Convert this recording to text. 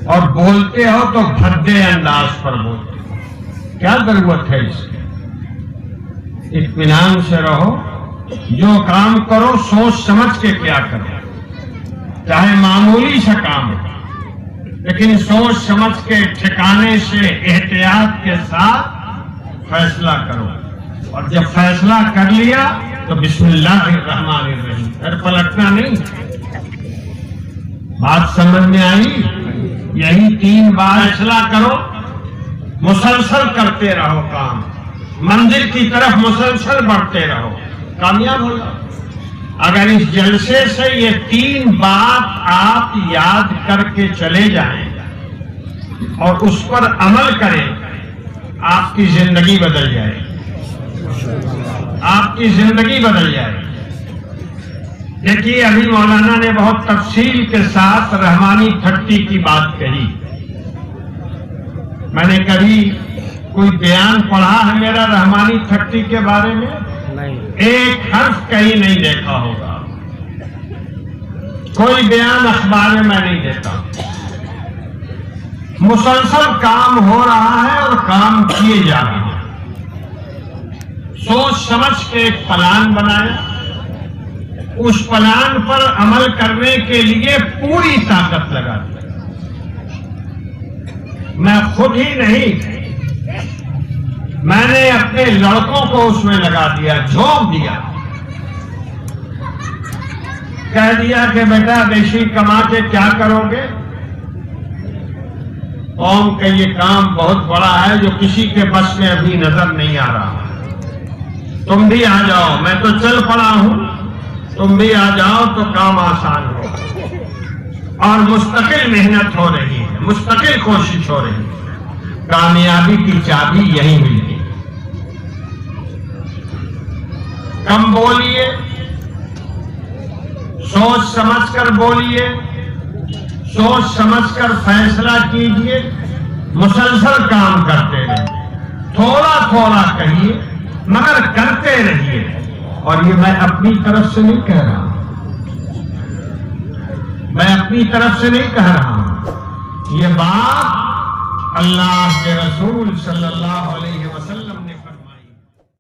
اور بولتے ہو تو بھدے انداز پر بولتے ہو. کیا ضرورت ہے اس کی؟ اطمینان سے رہو. جو کام کرو سوچ سمجھ کے کیا کرو، چاہے معمولی سا کام ہو، لیکن سوچ سمجھ کے ٹھکانے سے احتیاط کے ساتھ فیصلہ کرو. اور جب فیصلہ کر لیا تو بسم اللہ الرحمن الرحیم، پھر پلٹنا نہیں. بات سمجھ میں آئی؟ یہی 3 بار فیصلہ کرو، مسلسل کرتے رہو کام، منزل کی طرف مسلسل بڑھتے رہو، کامیاب ہو جاؤ. اگر اس جلسے سے یہ 3 بات آپ یاد کر کے چلے جائیں اور اس پر عمل کریں، آپ کی زندگی بدل جائے، آپ کی زندگی بدل جائے. دیکھیے ابھی مولانا نے بہت تفصیل کے ساتھ رحمانی تھٹی کی بات کہی. میں نے کبھی کوئی بیان پڑھا ہے میرا رحمانی تھٹی کے بارے میں؟ ایک حرف کہیں نہیں دیکھا ہوگا. کوئی بیان اخبار میں نہیں دیتا. مسلسل کام ہو رہا ہے اور کام کیے جا رہے ہیں. سوچ سمجھ کے ایک پلان بنایا، اس پلان پر عمل کرنے کے لیے پوری طاقت لگا دی. میں خود ہی نہیں، میں نے اپنے لڑکوں کو اس میں لگا دیا، جھونک دیا. کہہ دیا کہ بیٹا بیشی کما کے کیا کرو گے؟ قوم کا یہ کام بہت بڑا ہے جو کسی کے بس میں ابھی نظر نہیں آ رہا. تم بھی آ جاؤ، میں تو چل پڑا ہوں، تم بھی آ جاؤ تو کام آسان ہو. اور مستقل محنت ہو رہی ہے، مستقل کوشش ہو رہی ہے. کامیابی کی چابی یہی ملتی. کم بولیے، سوچ سمجھ کر بولیے، سوچ سمجھ کر فیصلہ کیجیے، مسلسل کام کرتے رہیے، تھوڑا تھوڑا کہیے مگر کرتے رہیے. اور یہ میں اپنی طرف سے نہیں کہہ رہا ہوں، میں اپنی طرف سے نہیں کہہ رہا ہوں. یہ بات اللہ کے رسول صلی اللہ علیہ